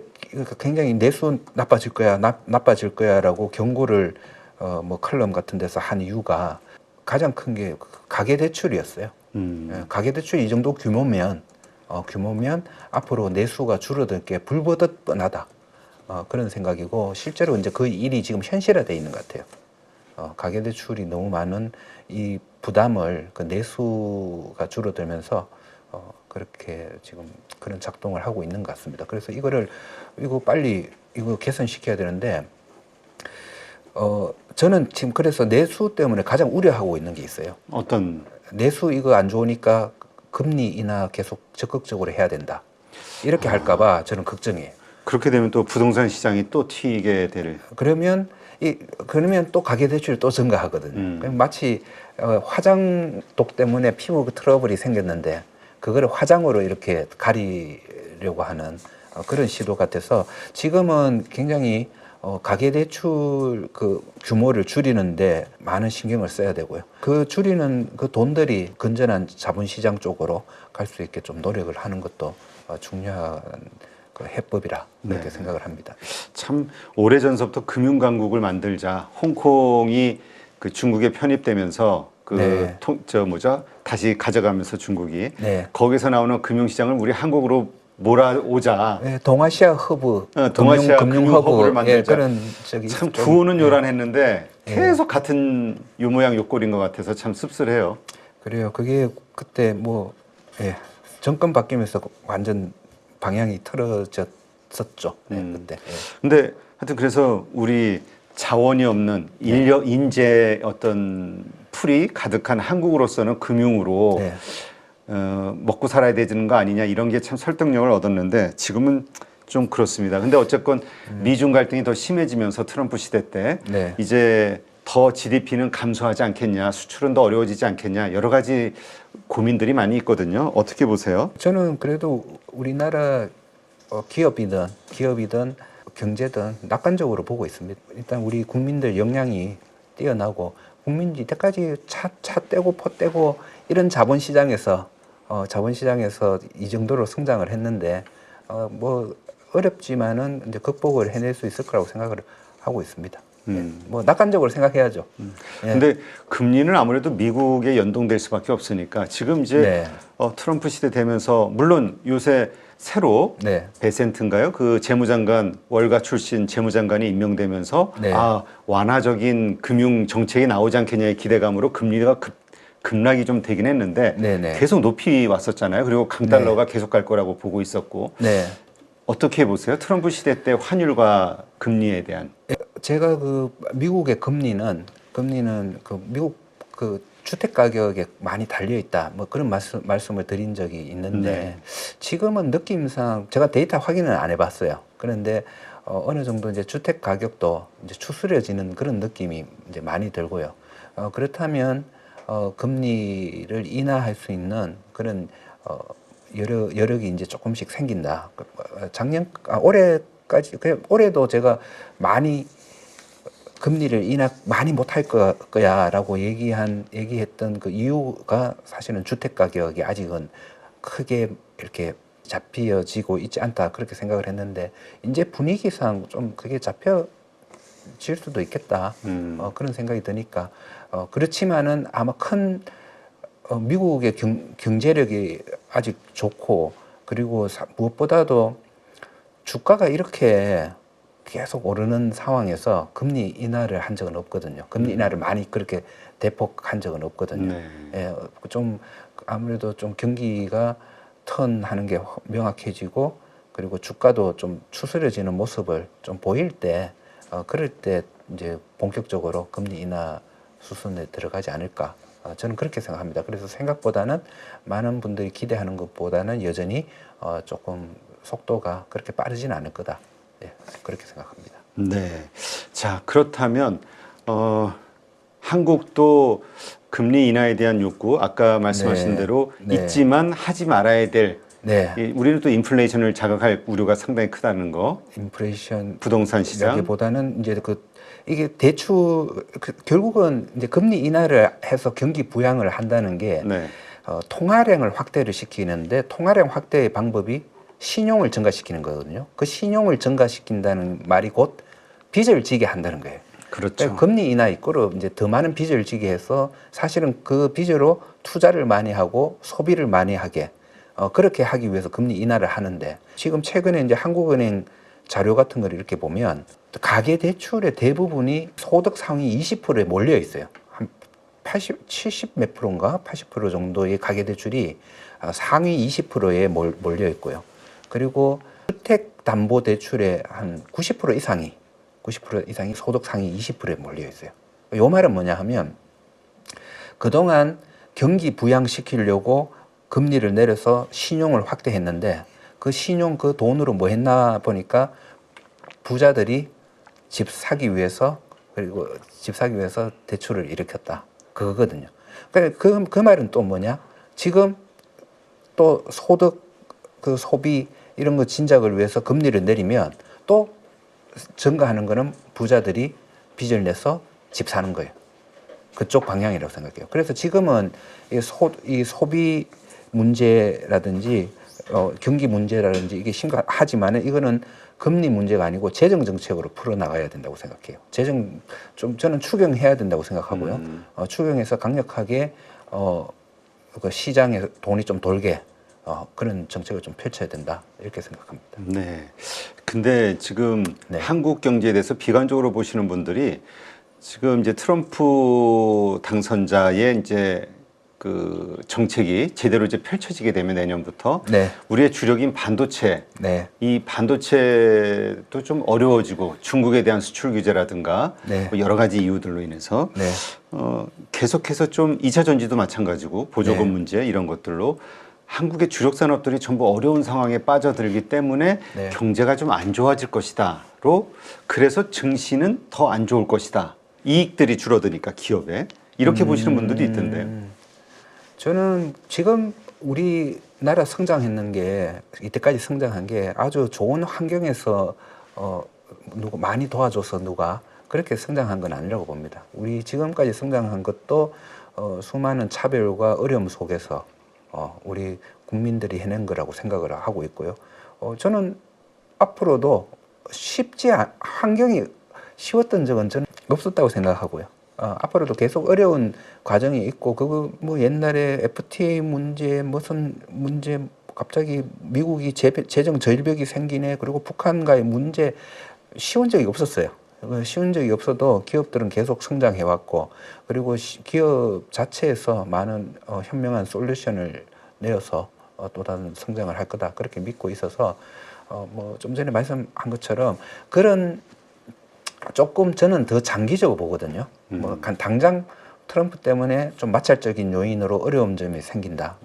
굉장히 내수 나빠질 거야, 나빠질 거야라고 경고를 뭐 칼럼 같은 데서 한 이유가 가장 큰 게 가계 대출이었어요. 가계 대출 이 정도 규모면 앞으로 내수가 줄어들 게 불보듯 뻔하다. 그런 생각이고 실제로 이제 그 일이 지금 현실화돼 있는 것 같아요. 가계 대출이 너무 많은 이 부담을 그 내수가 줄어들면서 그렇게 지금 그런 작동을 하고 있는 것 같습니다. 그래서 이거 빨리 개선시켜야 되는데 저는 지금 그래서 내수 때문에 가장 우려하고 있는 게 있어요. 어떤 내수 이거 안 좋으니까 금리 인하 계속 적극적으로 해야 된다. 이렇게 할까봐 저는 걱정이에요. 그렇게 되면 또 부동산 시장이 또 튀게 될. 그러면 또 가계 대출이 또 증가하거든요. 그럼 마치 화장독 때문에 피부 트러블이 생겼는데 그거를 화장으로 이렇게 가리려고 하는 그런 시도 같아서 지금은 굉장히 가계 대출 그 규모를 줄이는데 많은 신경을 써야 되고요. 그 줄이는 그 돈들이 건전한 자본시장 쪽으로 갈 수 있게 좀 노력을 하는 것도 중요한 그 해법이라 그렇게 네. 생각을 합니다. 참 오래전서부터 금융강국을 만들자. 홍콩이 그 중국에 편입되면서 네. 다시 가져가면서 중국이 네. 거기서 나오는 금융시장을 우리 한국으로 몰아오자. 네, 동아시아 허브, 동아시아 금융 허브를 예, 만들자. 그런 저기 참 좀, 구호는 요란했는데 예. 계속 같은 요모양 요꼴인 것 같아서 참 씁쓸해요. 그래요. 그게 그때 뭐 정권 바뀌면서 완전 방향이 틀어졌었죠. 그때. 예. 근데 하여튼 그래서 우리 자원이 없는 인력, 인재 어떤 풀이 가득한 한국으로서는 금융으로 네. 먹고 살아야 되는 거 아니냐 이런 게 참 설득력을 얻었는데 지금은 좀 그렇습니다. 근데 어쨌건 미중 갈등이 더 심해지면서 트럼프 시대 때 네. 이제 더 GDP는 감소하지 않겠냐, 수출은 더 어려워지지 않겠냐 여러 가지 고민들이 많이 있거든요. 어떻게 보세요? 저는 그래도 우리나라 기업이든 경제든 낙관적으로 보고 있습니다. 일단 우리 국민들 역량이 뛰어나고 국민이 이때까지 차 떼고 포 떼고 이런 자본시장에서 이 정도로 성장을 했는데 뭐 어렵지만은 이제 극복을 해낼 수 있을 거라고 생각을 하고 있습니다. 예, 뭐 낙관적으로 생각해야죠. 예. 근데 금리는 아무래도 미국에 연동될 수밖에 없으니까 지금 이제 네. 트럼프 시대 되면서 물론 요새 새로 네. 베센트인가요? 그 재무장관 월가 출신 재무장관이 임명되면서 네. 완화적인 금융 정책이 나오지 않겠냐의 기대감으로 금리가 급락이 좀 되긴 했는데 네네. 계속 높이 왔었잖아요. 그리고 강달러가 계속 갈 거라고 보고 있었고 네. 어떻게 보세요? 트럼프 시대 때 환율과 금리에 대한 제가 그 미국의 금리는 그 미국 그 주택 가격에 많이 달려 있다. 뭐 그런 말씀을 드린 적이 있는데 네. 지금은 느낌상 제가 데이터 확인은 안 해봤어요. 그런데 어느 정도 이제 주택 가격도 이제 추스려지는 그런 느낌이 이제 많이 들고요. 그렇다면 금리를 인하할 수 있는 그런 여력이 이제 조금씩 생긴다. 올해까지 그냥 올해도 제가 많이 금리를 인하 많이 못할 거야라고 얘기했던 그 이유가 사실은 주택 가격이 아직은 크게 이렇게 잡혀지고 있지 않다 그렇게 생각을 했는데 이제 분위기상 좀 그게 잡혀질 수도 있겠다 그런 생각이 드니까 그렇지만은 아마 큰 미국의 경제력이 아직 좋고 그리고 무엇보다도 주가가 이렇게 계속 오르는 상황에서 금리 인하를 한 적은 없거든요. 금리 인하를 많이 그렇게 대폭 한 적은 없거든요. 네. 예, 좀 아무래도 좀 경기가 턴하는 게 명확해지고 그리고 주가도 좀 추스려지는 모습을 좀 보일 때 그럴 때 이제 본격적으로 금리 인하 수순에 들어가지 않을까. 저는 그렇게 생각합니다. 그래서 생각보다는 많은 분들이 기대하는 것보다는 여전히 조금 속도가 그렇게 빠르지는 않을 거다. 네, 그렇게 생각합니다. 네. 자, 그렇다면 한국도 금리 인하에 대한 욕구, 아까 말씀하신 네. 대로 네. 있지만 하지 말아야 될, 네, 우리는 또 인플레이션을 자극할 우려가 상당히 크다는 거. 인플레이션 부동산 시장. 여기보다는 이제 이게 결국은 이제 금리 인하를 해서 경기 부양을 한다는 게 네. 통화량을 확대를 시키는데 통화량 확대의 방법이 신용을 증가시키는 거거든요. 그 신용을 증가시킨다는 말이 곧 빚을 지게 한다는 거예요. 그렇죠. 그러니까 금리 인하 이꼬르 이제 더 많은 빚을 지게 해서 사실은 그 빚으로 투자를 많이 하고 소비를 많이 하게 그렇게 하기 위해서 금리 인하를 하는데 지금 최근에 이제 한국은행 자료 같은 걸 이렇게 보면 가계 대출의 대부분이 소득 상위 20%에 몰려 있어요. 한 70 몇 프로인가 80% 정도의 가계 대출이 상위 20%에 몰려 있고요. 그리고 주택 담보 대출의 한 90% 이상이 소득 상위 20%에 몰려 있어요. 요 말은 뭐냐 하면 그동안 경기 부양시키려고 금리를 내려서 신용을 확대했는데 그 신용 그 돈으로 뭐 했나 보니까 부자들이 집 사기 위해서 대출을 일으켰다. 그거거든요. 그 말은 또 뭐냐? 지금 또 소득 그 소비 이런 거 진작을 위해서 금리를 내리면 또 증가하는 거는 부자들이 빚을 내서 집 사는 거예요. 그쪽 방향이라고 생각해요. 그래서 지금은 이 소비 문제라든지 경기 문제라든지 이게 심각하지만은 이거는 금리 문제가 아니고 재정 정책으로 풀어 나가야 된다고 생각해요. 저는 추경해야 된다고 생각하고요. 추경해서 강력하게 그 시장에 돈이 좀 돌게 그런 정책을 좀 펼쳐야 된다 이렇게 생각합니다. 네. 근데 지금 네. 한국 경제에 대해서 비관적으로 보시는 분들이 지금 이제 트럼프 당선자의 이제 그 정책이 제대로 이제 펼쳐지게 되면 내년부터 네. 우리의 주력인 반도체, 네. 이 반도체도 좀 어려워지고 중국에 대한 수출 규제라든가 네. 뭐 여러 가지 이유들로 인해서 네. 계속해서 좀 2차 전지도 마찬가지고 보조금 네. 문제 이런 것들로 한국의 주력 산업들이 전부 어려운 상황에 빠져들기 때문에 네. 경제가 좀 안 좋아질 것이다로 그래서 증시는 더 안 좋을 것이다. 이익들이 줄어드니까 기업에 이렇게 보시는 분들도 있던데요. 저는 지금 우리나라 성장했는 게 이때까지 성장한 게 아주 좋은 환경에서 누구 많이 도와줘서 누가 그렇게 성장한 건 아니라고 봅니다. 우리 지금까지 성장한 것도 수많은 차별과 어려움 속에서 우리 국민들이 해낸 거라고 생각을 하고 있고요. 저는 앞으로도 환경이 쉬웠던 적은 저는 없었다고 생각하고요. 앞으로도 계속 어려운 과정이 있고 그거 뭐 옛날에 FTA 문제 무슨 문제 갑자기 미국이 재정 절벽이 생기네 그리고 북한과의 문제 쉬운 적이 없었어요. 쉬운 적이 없어도 기업들은 계속 성장해 왔고 그리고 기업 자체에서 많은 현명한 솔루션을 내어서 또 다른 성장을 할 거다 그렇게 믿고 있어서 뭐 좀 전에 말씀한 것처럼 그런 조금 저는 더 장기적으로 보거든요. 뭐 당장 트럼프 때문에 좀 마찰적인 요인으로 어려운 점이 생긴다.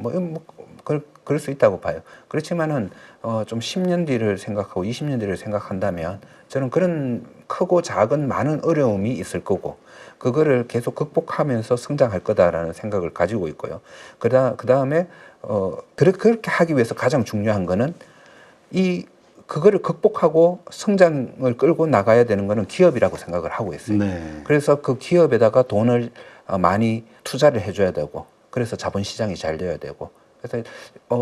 그럴 수 있다고 봐요. 그렇지만은 좀 10년 뒤를 생각하고 20년 뒤를 생각한다면 저는 그런 크고 작은 많은 어려움이 있을 거고 그거를 계속 극복하면서 성장할 거다라는 생각을 가지고 있고요. 그다음에 그렇게 하기 위해서 가장 중요한 거는 그거를 극복하고 성장을 끌고 나가야 되는 거는 기업이라고 생각을 하고 있어요. 네. 그래서 그 기업에다가 돈을 많이 투자를 해줘야 되고, 그래서 자본시장이 잘 돼야 되고, 그래서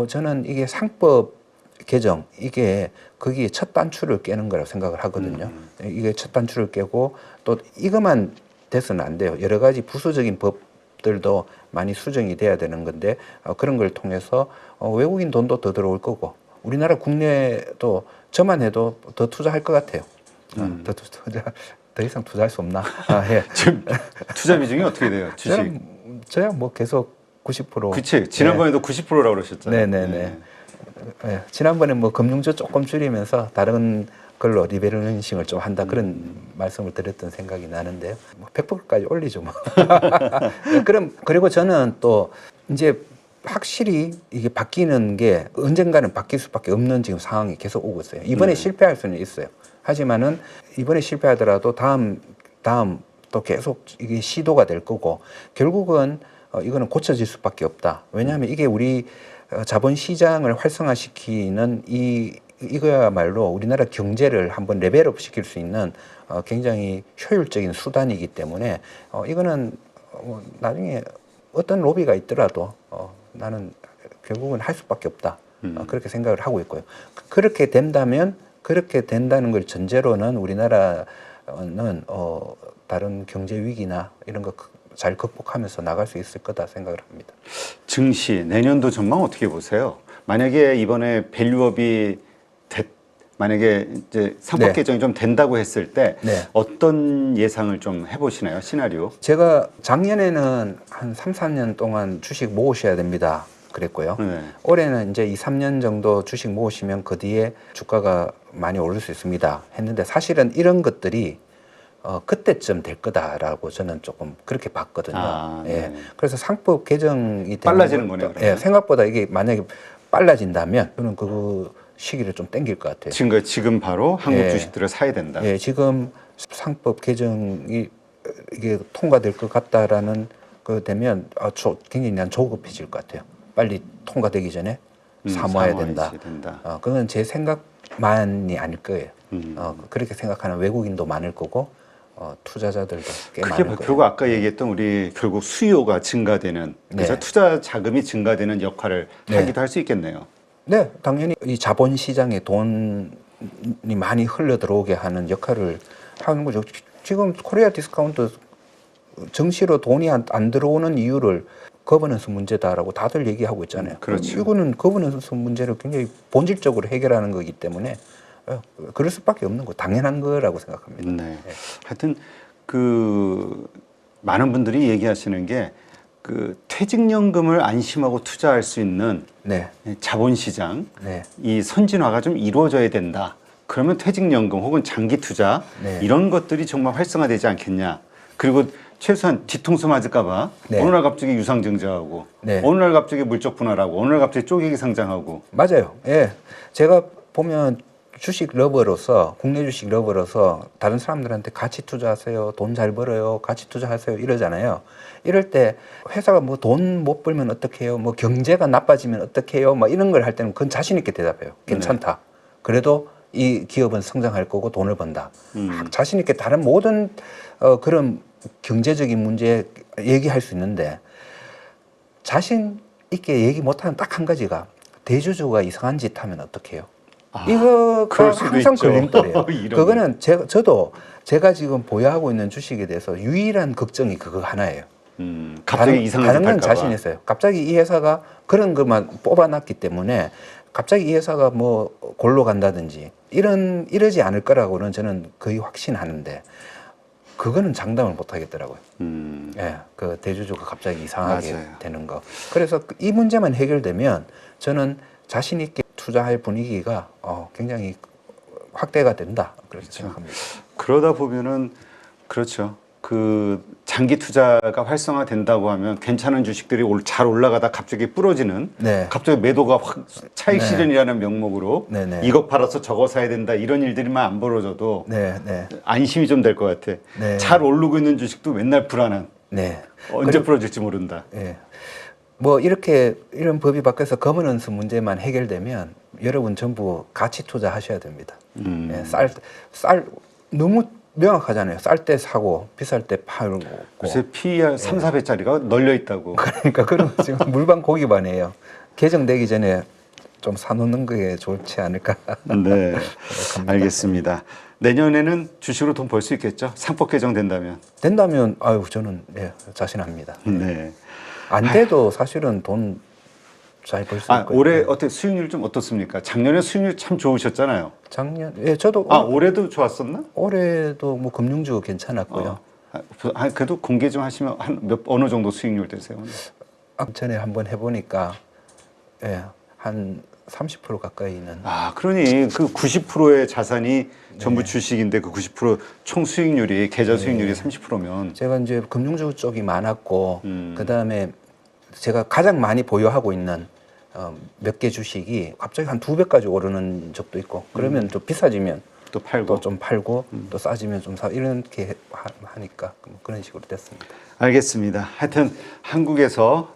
저는 이게 상법 개정 이게 거기에 첫 단추를 깨는 거라고 생각을 하거든요. 이게 첫 단추를 깨고 또 이것만 돼서는 안 돼요. 여러 가지 부수적인 법들도 많이 수정이 돼야 되는 건데 그런 걸 통해서 외국인 돈도 더 들어올 거고. 우리나라 국내도 저만 해도 더 투자할 것 같아요. 더 이상 투자할 수 없나? 예. 지금 투자 비중이 어떻게 돼요? 주식. 저야 뭐 계속 90%. 그치. 지난번에도 90%라고 그러셨잖아요. 네네네. 예. 지난번에 뭐 금융주 조금 줄이면서 다른 걸로 리베럴링싱을 좀 한다 그런 말씀을 드렸던 생각이 나는데요. 뭐 100%까지 올리죠 뭐. 그리고 저는 또 이제 확실히 이게 바뀌는 게 언젠가는 바뀔 수밖에 없는 지금 상황이 계속 오고 있어요. 이번에 실패할 수는 있어요. 하지만은 이번에 실패하더라도 다음 또 계속 이게 시도가 될 거고 결국은 이거는 고쳐질 수밖에 없다. 왜냐하면 이게 우리 자본 시장을 활성화시키는 이거야말로 우리나라 경제를 한번 레벨업 시킬 수 있는 굉장히 효율적인 수단이기 때문에 이거는 나중에 어떤 로비가 있더라도 나는 결국은 할 수밖에 없다. 그렇게 생각을 하고 있고요. 그렇게 된다는 걸 전제로는 우리나라는 다른 경제 위기나 이런 거 잘 극복하면서 나갈 수 있을 거다 생각을 합니다. 증시 내년도 전망 어떻게 보세요? 만약에 이번에 밸류업이 만약에 이제 상법 네. 개정이 좀 된다고 했을 때 네. 어떤 예상을 좀 해보시나요? 시나리오? 제가 작년에는 한 3, 4년 동안 주식 모으셔야 됩니다. 그랬고요. 네. 올해는 이제 2, 3년 정도 주식 모으시면 그 뒤에 주가가 많이 오를 수 있습니다. 했는데 사실은 이런 것들이 그때쯤 될 거다라고 저는 조금 그렇게 봤거든요. 네. 예. 그래서 상법 개정이 되는 빨라지는 것도, 거네요, 그러면. 예, 생각보다 이게 만약에 빨라진다면 저는 그 시기를 좀 땡길 것 같아요. 지금 바로 한국 예. 주식들을 사야 된다. 예, 지금 상법 개정이 이게 통과될 것 같다라는 거 되면 굉장히 난 조급해질 것 같아요. 빨리 통과되기 전에 사모해야 된다. 그건 제 생각만이 아닐 거예요. 그렇게 생각하는 외국인도 많을 거고 투자자들도 꽤 많을 거예요. 결국 아까 얘기했던 우리 결국 수요가 증가되는 그래서 네. 투자 자금이 증가되는 역할을 네. 하기도 할 수 있겠네요. 네, 당연히 이 자본 시장에 돈이 많이 흘러 들어오게 하는 역할을 하는 거죠. 지금 코리아 디스카운트 정시로 돈이 안 들어오는 이유를 거버넌스 문제다라고 다들 얘기하고 있잖아요. 그렇죠. 이거는 거버넌스 문제를 굉장히 본질적으로 해결하는 거기 때문에 그럴 수밖에 없는 거 당연한 거라고 생각합니다. 네. 하여튼 많은 분들이 얘기하시는 게 퇴직연금을 안심하고 투자할 수 있는 네. 자본시장 네. 이 선진화가 좀 이루어져야 된다. 그러면 퇴직연금 혹은 장기 투자 네. 이런 것들이 정말 활성화되지 않겠냐. 그리고 최소한 뒤통수 맞을까봐 네. 어느 날 갑자기 유상증자하고 네. 어느 날 갑자기 물적 분할하고 어느 날 갑자기 쪼개기 상장하고 맞아요. 예. 제가 보면 주식 러버로서 국내 주식 러버로서 다른 사람들한테 같이 투자하세요. 돈 잘 벌어요. 같이 투자하세요. 이러잖아요. 이럴 때 회사가 뭐 돈 못 벌면 어떡해요? 뭐 경제가 나빠지면 어떡해요? 뭐 이런 걸 할 때는 그건 자신 있게 대답해요. 괜찮다. 그래도 이 기업은 성장할 거고 돈을 번다. 자신 있게 다른 모든 그런 경제적인 문제 얘기할 수 있는데 자신 있게 얘기 못하는 딱 한 가지가 대주주가 이상한 짓 하면 어떡해요? 이거가 그럴 수도 항상 있죠. 걸림돌이에요. 이런 그거는 저도 제가 지금 보유하고 있는 주식에 대해서 유일한 걱정이 그거 하나예요. 갑자기 이상한 짓 다른 건 할까 자신 봐. 있어요. 갑자기 이 회사가 그런 것만 뽑아놨기 때문에 갑자기 이 회사가 뭐 골로 간다든지 이러지 않을 거라고는 저는 거의 확신하는데 그거는 장담을 못 하겠더라고요. 예, 그 대주주가 갑자기 이상하게 맞아요. 되는 거. 그래서 이 문제만 해결되면 저는 자신 있게 투자할 분위기가 굉장히 확대가 된다. 그렇게 생각합니다. 그러다 보면은 그렇죠. 장기 투자가 활성화된다고 하면 괜찮은 주식들이 잘 올라가다 갑자기 부러지는 네. 갑자기 매도가 확 차익 네. 실현이라는 명목으로 네, 네. 이거 팔아서 저거 사야 된다 이런 일들만 안 벌어져도 네, 네, 안심이 좀 될 것 같아. 네. 잘 오르고 있는 주식도 맨날 불안한. 네. 언제 부러질지 모른다. 예. 뭐 이런 법이 바뀌어서 거버넌스 문제만 해결되면 여러분 전부 가치 투자하셔야 됩니다. 예, 쌀 너무 명확하잖아요. 쌀 때 사고 비쌀 때 팔고. 요새 PER 3, 4배짜리가 널려 있다고. 그러니까 그런 거 지금 물방 고기반이에요. 개정되기 전에 좀 사놓는 게 좋지 않을까. 네, 알겠습니다. 내년에는 주식으로 돈 벌 수 있겠죠? 상법 개정된다면. 된다면 저는 자신합니다. 네. 안 돼도 사실은 돈 잘 벌 수 있고. 올해 어때 수익률 좀 어떻습니까? 작년에 수익률 참 좋으셨잖아요. 작년 저도 올해도 좋았었나? 올해도 뭐 금융주 괜찮았고요. 그래도 공개 좀 하시면 어느 정도 수익률 되세요? 전에 한번 해보니까 한 30% 가까이는. 그러니 그 90%의 자산이 전부 주식인데 그 90%총 수익률이 계좌 수익률이 30%면 제가 이제 금융주 쪽이 많았고 그 다음에 제가 가장 많이 보유하고 있는 몇 개 주식이 갑자기 한 2배까지 오르는 적도 있고 그러면 또 비싸지면 또 팔고 또 좀 팔고 또 싸지면 좀 사 이렇게 하니까 그런 식으로 됐습니다. 알겠습니다. 하여튼 한국에서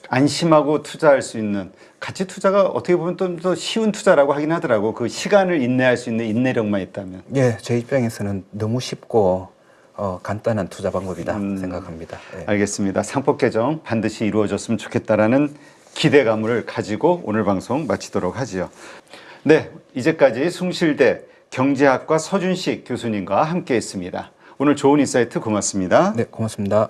안심하고 투자할 수 있는 가치 투자가 어떻게 보면 좀 더 쉬운 투자라고 하긴 하더라고. 그 시간을 인내할 수 있는 인내력만 있다면. 제 입장에서는 너무 쉽고 간단한 투자 방법이다 생각합니다. 알겠습니다. 상법 개정 반드시 이루어졌으면 좋겠다라는 기대감을 가지고 오늘 방송 마치도록 하지요. 네, 이제까지 숭실대 경제학과 서준식 교수님과 함께했습니다. 오늘 좋은 인사이트 고맙습니다. 네, 고맙습니다.